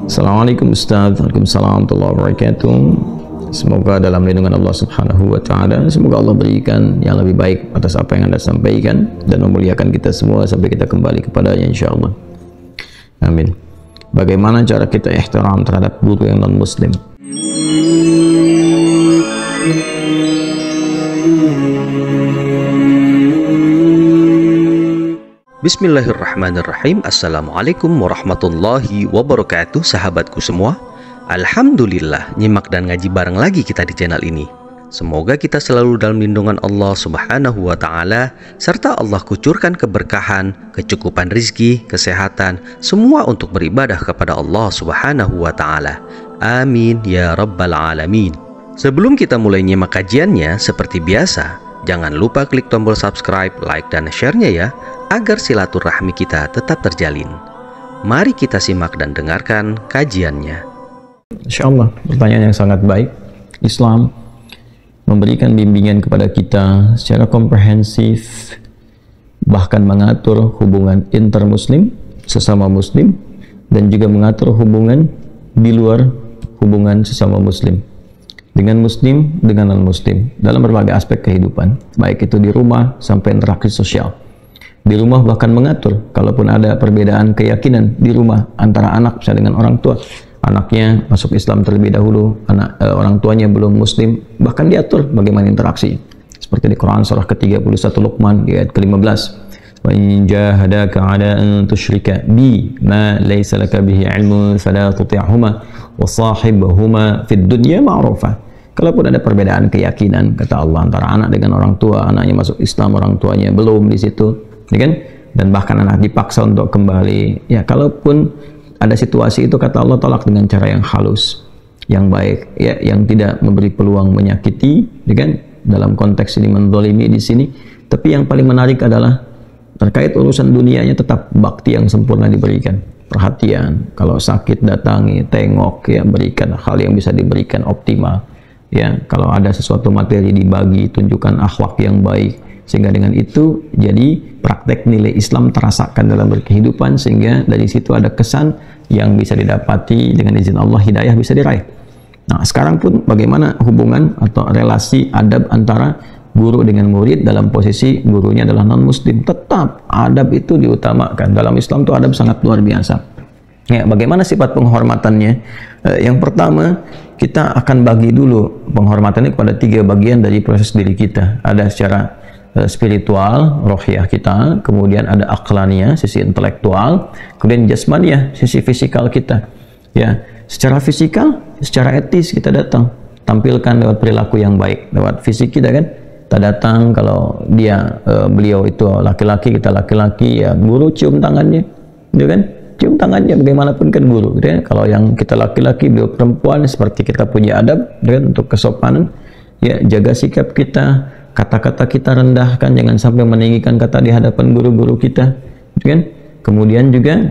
Assalamualaikum Ustaz. Waalaikumsalam warahmatullahi wabarakatuh. Semoga dalam lindungan Allah Subhanahu wa Ta'ala, semoga Allah berikan yang lebih baik atas apa yang Anda sampaikan dan memuliakan kita semua sampai kita kembali kepadanya insyaallah. Amin. Bagaimana cara kita ihtiram terhadap guru yang non muslim? Bismillahirrahmanirrahim. Assalamualaikum warahmatullahi wabarakatuh. Sahabatku semua, alhamdulillah nyimak dan ngaji bareng lagi kita di channel ini. Semoga kita selalu dalam lindungan Allah Subhanahu wa Ta'ala, serta Allah kucurkan keberkahan, kecukupan rizki, kesehatan, semua untuk beribadah kepada Allah Subhanahu wa Ta'ala. Amin ya rabbal alamin. Sebelum kita mulai nyimak kajiannya, seperti biasa, jangan lupa klik tombol subscribe, like, dan share-nya ya, agar silaturahmi kita tetap terjalin. Mari kita simak dan dengarkan kajiannya. Insyaallah, pertanyaan yang sangat baik. Islam memberikan bimbingan kepada kita secara komprehensif, bahkan mengatur hubungan intermuslim, sesama muslim, dan juga mengatur hubungan di luar hubungan sesama muslim, dengan muslim, dengan non-muslim, dalam berbagai aspek kehidupan, baik itu di rumah sampai interaksi sosial. Di rumah bahkan mengatur, kalaupun ada perbedaan keyakinan di rumah antara anak misalnya dengan orang tua, anaknya masuk Islam terlebih dahulu, orang tuanya belum muslim, bahkan diatur bagaimana interaksi. Seperti di Quran surah ke-31 Luqman di ayat ke-15. Wa in jahadaka 'ala an tusyrika bi ma laysa laka bihi 'ilmun fala tuti'huma wa shahibhuma fid dunya ma'rufa. Kalaupun ada perbedaan keyakinan, kata Allah, antara anak dengan orang tua, anaknya masuk Islam, orang tuanya belum di situ, ya kan? Dan bahkan anak dipaksa untuk kembali, ya kalaupun ada situasi itu, kata Allah, tolak dengan cara yang halus, yang baik, ya, yang tidak memberi peluang menyakiti, ya kan? Dalam konteks ini menzalimi di sini. Tapi yang paling menarik adalah terkait urusan dunianya tetap bakti yang sempurna diberikan, perhatian, kalau sakit datangi, tengok, ya, berikan hal yang bisa diberikan optimal, ya, kalau ada sesuatu materi dibagi, tunjukkan akhlak yang baik, sehingga dengan itu jadi praktek nilai Islam terasakan dalam berkehidupan, sehingga dari situ ada kesan yang bisa didapati, dengan izin Allah hidayah bisa diraih. Nah, sekarang pun bagaimana hubungan atau relasi adab antara guru dengan murid dalam posisi gurunya adalah non muslim? Tetap adab itu diutamakan. Dalam Islam itu adab sangat luar biasa. Ya, bagaimana sifat penghormatannya? Yang pertama, kita akan bagi dulu penghormatannya kepada 3 bagian dari proses diri kita. Ada secara spiritual, rohiyah kita, kemudian ada aqlaniyah, sisi intelektual, kemudian jasmaniyah, sisi fisikal kita. Ya, secara fisikal, secara etis kita datang, tampilkan lewat perilaku yang baik, lewat fisik kita kan. Kita datang, kalau dia beliau itu laki-laki, kita laki-laki, ya guru cium tangannya, gitu kan? Cium tangannya, bagaimanapun kan guru, gitu kan? Kalau yang kita laki-laki, beliau perempuan, seperti kita punya adab, gitu kan? Untuk kesopanan, ya jaga sikap kita, kata-kata kita rendahkan, jangan sampai meninggikan kata di hadapan guru-guru kita, gitu kan? Kemudian juga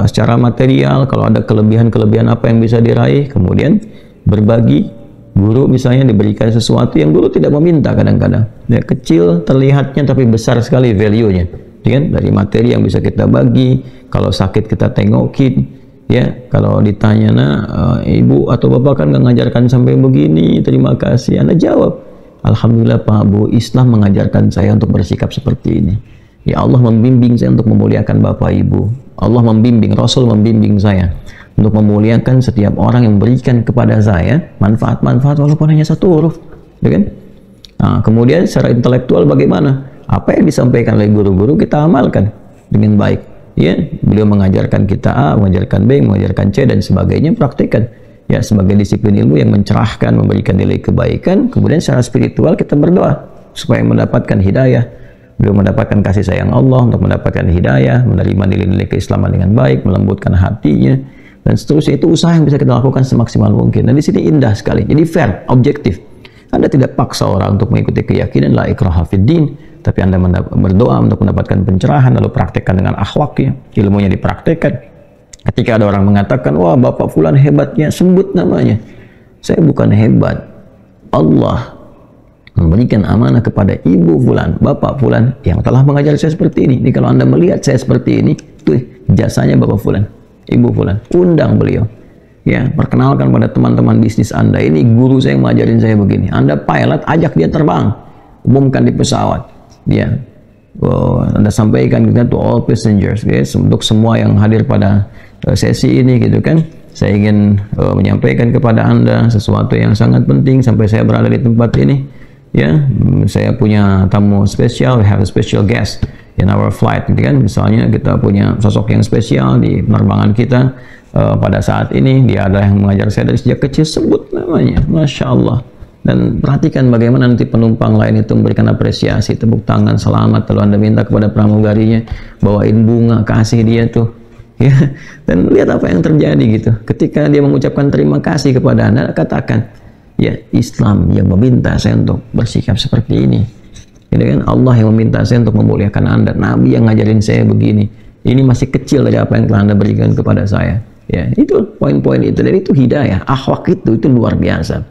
secara material, kalau ada kelebihan-kelebihan apa yang bisa diraih, kemudian berbagi. Guru misalnya diberikan sesuatu yang guru tidak meminta, kadang-kadang ya, kecil terlihatnya tapi besar sekali value-nya, gitu kan? Dari materi yang bisa kita bagi, kalau sakit kita tengokin, ya, kalau ditanya, nah ibu atau bapak kan nggak ngajarkan sampai begini, terima kasih, Anda jawab, alhamdulillah Pak Bu, Islam mengajarkan saya untuk bersikap seperti ini. Ya, Allah membimbing saya untuk memuliakan bapak ibu. Allah membimbing, Rasul membimbing saya untuk memuliakan setiap orang yang memberikan kepada saya manfaat-manfaat walaupun hanya 1 huruf, ya kan? Nah, kemudian secara intelektual bagaimana? Apa yang disampaikan oleh guru-guru kita amalkan dengan baik. Ya, beliau mengajarkan kita A, mengajarkan B, mengajarkan C, dan sebagainya, praktikkan. Ya, sebagai disiplin ilmu yang mencerahkan, memberikan nilai kebaikan. Kemudian secara spiritual kita berdoa supaya mendapatkan hidayah. Beliau mendapatkan kasih sayang Allah untuk mendapatkan hidayah, menerima nilai-nilai keislaman dengan baik, melembutkan hatinya, dan seterusnya. Itu usaha yang bisa kita lakukan semaksimal mungkin. Dan di sini indah sekali. Jadi fair, objektif. Anda tidak paksa orang untuk mengikuti keyakinan, la ikraha fid din, tapi Anda berdoa untuk mendapatkan pencerahan, lalu praktekkan dengan akhlaknya, ilmunya dipraktekkan. Ketika ada orang mengatakan, wah Bapak Fulan hebatnya, sebut namanya. Saya bukan hebat. Allah memberikan amanah kepada Ibu Fulan, Bapak Fulan yang telah mengajar saya seperti ini. Jadi kalau Anda melihat saya seperti ini, tuh jasanya Bapak Fulan, Ibu Fulan, undang beliau. Ya, perkenalkan pada teman-teman bisnis Anda, ini guru saya yang ngajarin saya begini. Anda pilot, ajak dia terbang, umumkan di pesawat. Ya, Anda sampaikan gitu to all passengers, ya, untuk semua yang hadir pada sesi ini gitu kan. Saya ingin menyampaikan kepada Anda sesuatu yang sangat penting sampai saya berada di tempat ini. Ya, saya punya tamu spesial, we have a special guest in our flight, gitu kan. Misalnya kita punya sosok yang spesial di penerbangan kita. Pada saat ini dia adalah yang mengajar saya dari sejak kecil, sebut namanya, Masya Allah. Dan perhatikan bagaimana nanti penumpang lain itu memberikan apresiasi, tepuk tangan, selamat. Lalu Anda minta kepada pramugarinya bawain bunga, kasih dia tuh, ya. Dan lihat apa yang terjadi gitu. Ketika dia mengucapkan terima kasih kepada Anda, katakan, ya, Islam yang meminta saya untuk bersikap seperti ini. Gitu kan? Allah yang meminta saya untuk memuliakan Anda. Nabi yang ngajarin saya begini. Ini masih kecil dari apa yang telah Anda berikan kepada saya. Ya, itu poin-poin itu, dan itu hidayah. Akhlak itu luar biasa.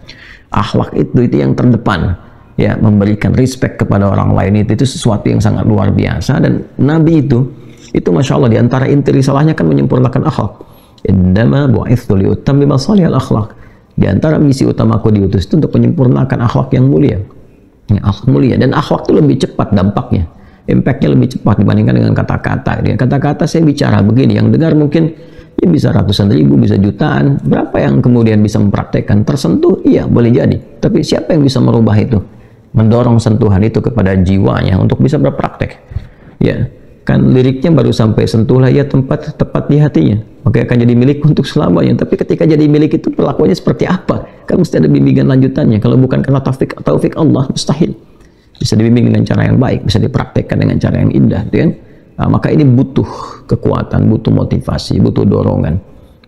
Akhlak itu yang terdepan. Ya, memberikan respect kepada orang lain itu sesuatu yang sangat luar biasa. Dan Nabi itu Masya Allah, di antara inti risalahnya kan menyempurnakan akhlak. Innama bu'itsu liutammima shalihal akhlak. Di antara misi utamaku diutus itu untuk menyempurnakan akhlak yang mulia. Ya, akhlak mulia, dan akhlak itu lebih cepat dampaknya. Impact-nya lebih cepat dibandingkan dengan kata-kata. Dengan kata-kata saya bicara begini, yang dengar mungkin ya bisa ratusan ribu, bisa jutaan. Berapa yang kemudian bisa mempraktekkan? Tersentuh? Iya, boleh jadi. Tapi siapa yang bisa merubah itu? Mendorong sentuhan itu kepada jiwanya untuk bisa berpraktek. Ya, kan liriknya baru sampai sentuhlah ya tempat tepat di hatinya, maka akan jadi milik untuk selamanya. Tapi ketika jadi milik itu perlakuannya seperti apa? Kan mesti ada bimbingan lanjutannya. Kalau bukan karena taufik Allah, mustahil. Bisa dibimbing dengan cara yang baik, bisa dipraktekkan dengan cara yang indah, gitu kan? Nah, maka ini butuh kekuatan, butuh motivasi, butuh dorongan,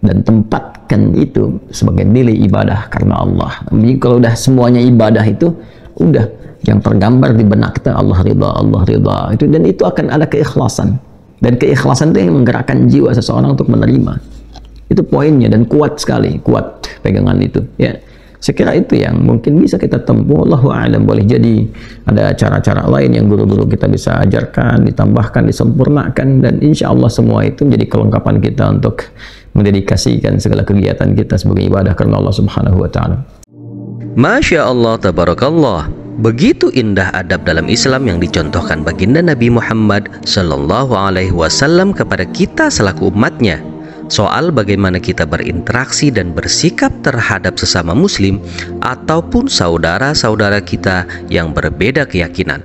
dan tempatkan itu sebagai nilai ibadah karena Allah. Jadi kalau udah semuanya ibadah itu udah yang tergambar di benak kita, Allah ridha itu, dan itu akan ada keikhlasan, dan keikhlasan itu yang menggerakkan jiwa seseorang untuk menerima. Itu poinnya, dan kuat sekali, kuat pegangan itu, ya. Saya kira itu yang mungkin bisa kita tempuh. Allahu a'lam. Boleh jadi ada cara-cara lain yang guru-guru kita bisa ajarkan, ditambahkan, disempurnakan, dan insya Allah semua itu menjadi kelengkapan kita untuk mendedikasikan segala kegiatan kita sebagai ibadah karena Allah Subhanahu wa Ta'ala. Masya Allah, tabarakallah. Begitu indah adab dalam Islam yang dicontohkan baginda Nabi Muhammad Sallallahu Alaihi Wasallam kepada kita selaku umatnya, soal bagaimana kita berinteraksi dan bersikap terhadap sesama muslim ataupun saudara-saudara kita yang berbeda keyakinan.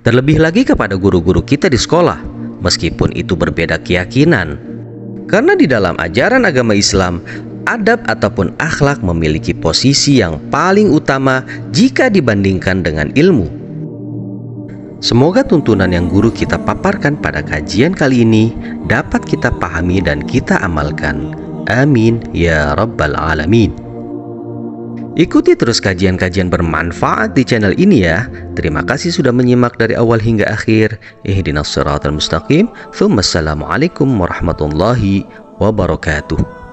Terlebih lagi kepada guru-guru kita di sekolah, meskipun itu berbeda keyakinan. Karena di dalam ajaran agama Islam, adab ataupun akhlak memiliki posisi yang paling utama jika dibandingkan dengan ilmu. Semoga tuntunan yang guru kita paparkan pada kajian kali ini dapat kita pahami dan kita amalkan. Amin ya rabbal alamin. Ikuti terus kajian-kajian bermanfaat di channel ini ya. Terima kasih sudah menyimak dari awal hingga akhir. Ihdinas siratal mustaqim. Tsumma assalamualaikum warahmatullahi wabarakatuh.